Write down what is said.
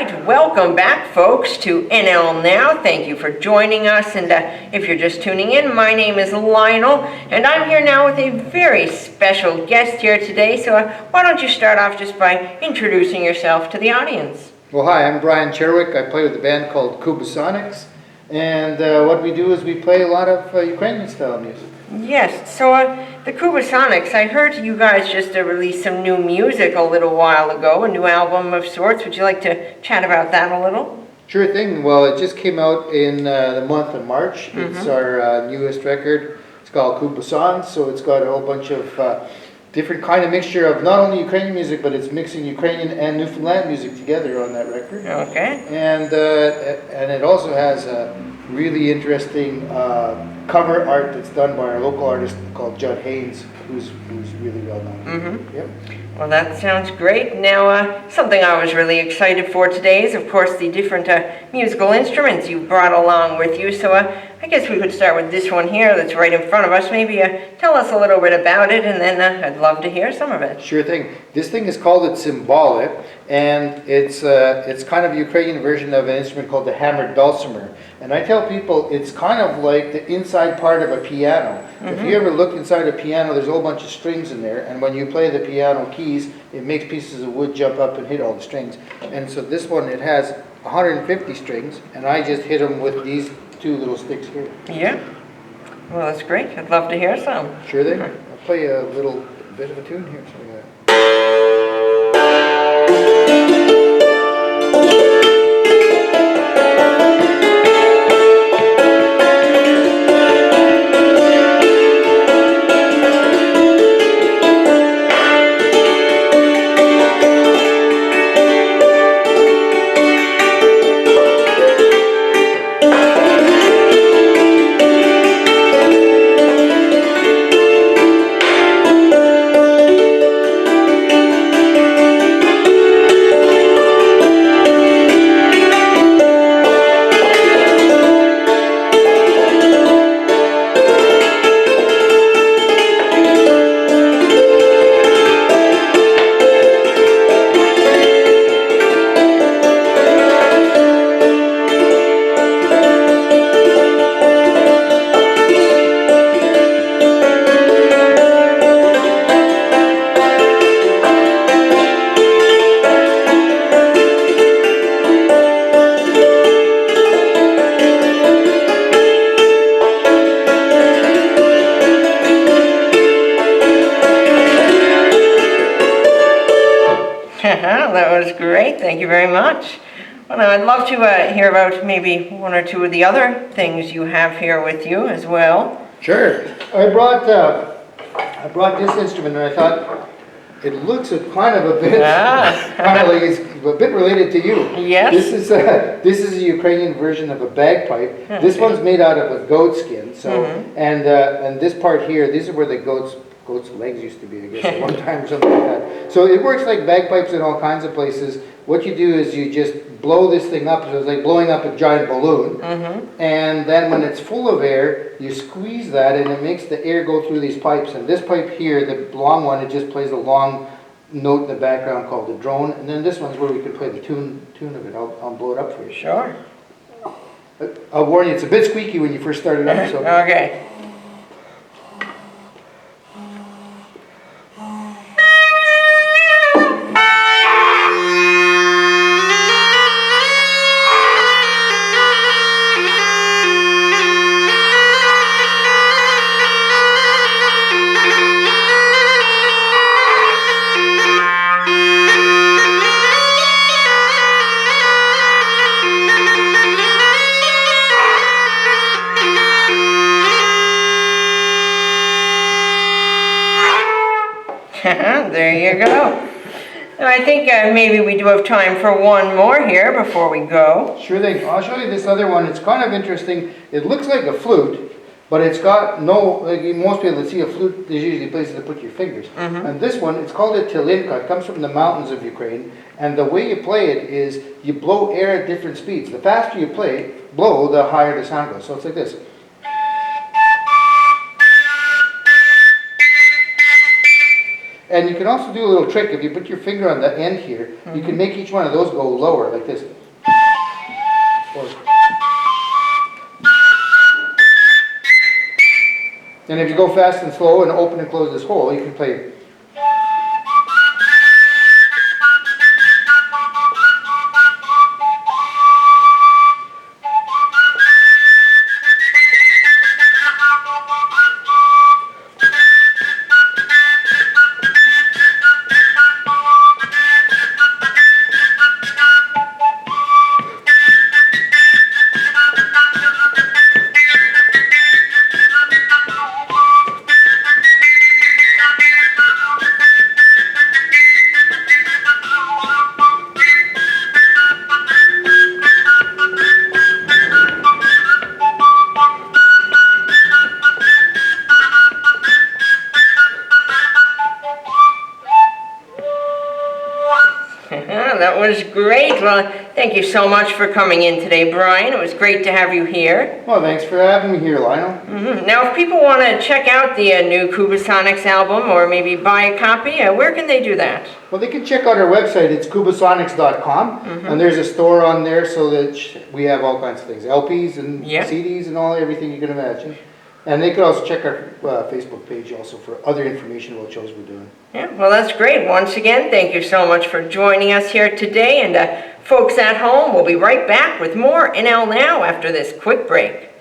right, welcome back, folks, to NL Now. Thank you for joining us, and if you're just tuning in, my name is Lionel, and I'm here now with a very special guest here today, so why don't you start off just by introducing yourself to the audience? Well, hi, I'm Brian Cherwick. I play with a band called Kubasonics, and what we do is we play a lot of Ukrainian-style music. Yes, so the Kubasonics, I heard you guys just released some new music a little while ago, a new album of sorts. Would you like to chat about that a little? Sure thing. Well, it just came out in the month of March. It's our newest record. It's called Kubasonics, so it's got a whole bunch of different kind of mixture of not only Ukrainian music, but it's mixing Ukrainian and Newfoundland music together on that record. Okay. And it also has a really interesting cover art that's done by our local artist called Judd Haynes, who's really well known. Yep. Well, that sounds great. Now, something I was really excited for today is, of course, the different musical instruments you brought along with you. So I guess we could start with this one here that's right in front of us. Maybe tell us a little bit about it, and then I'd love to hear some of it. Sure thing. This thing is called a cymbala, and it's kind of a Ukrainian version of an instrument called the hammered dulcimer. And I tell people it's kind of like the inside part of a piano. If you ever look inside a piano, there's a whole bunch of strings in there, and when you play the piano keys, it makes pieces of wood jump up and hit all the strings. And so this one, it has 150 strings, and I just hit them with these two little sticks here. Yeah. Well, that's great. I'd love to hear some. Sure thing. I'll play a little bit of a tune here. That was great. Thank you very much. Well, now I'd love to hear about maybe one or two of the other things you have here with you as well. Sure. I brought this instrument, and I thought it looks kind of a bit kind of like it's a bit related to you. Yes. This is a Ukrainian version of a bagpipe. This one's made out of a goat skin. So and this part here, these are where the goat's legs used to be, I guess, at one time or something like that. So it works like bagpipes in all kinds of places. What you do is you just blow this thing up, so it's like blowing up a giant balloon, and then when it's full of air, you squeeze that and it makes the air go through these pipes. And this pipe here, the long one, it just plays a long note in the background called the drone, and then this one's where we can play the tune of it. I'll blow it up for you. Sure. I'll warn you, it's a bit squeaky when you first start it up. So. Okay. There you go. And I think maybe we do have time for one more here before we go. Sure thing. I'll show you this other one. It's kind of interesting. It looks like a flute, but it's got no, like most people that see a flute, there's usually places to put your fingers. And this one, it's called a tilinka. It comes from the mountains of Ukraine. And the way you play it is you blow air at different speeds. The faster you blow, the higher the sound goes. So it's like this. And you can also do a little trick. If you put your finger on the end here, you can make each one of those go lower, like this. Or, and if you go fast and slow and open and close this hole, you can play. That was great. Well, thank you so much for coming in today, Brian. It was great to have you here. Well, thanks for having me here, Lionel. Now, if people want to check out the new Kubasonics album or maybe buy a copy, where can they do that? Well, they can check out our website. It's kubasonics.com, and there's a store on there so that we have all kinds of things, LPs and CDs and everything you can imagine. And they could also check our Facebook page also for other information about shows we're doing. Yeah, well, that's great. Once again, thank you so much for joining us here today. And folks at home, we'll be right back with more NL Now after this quick break.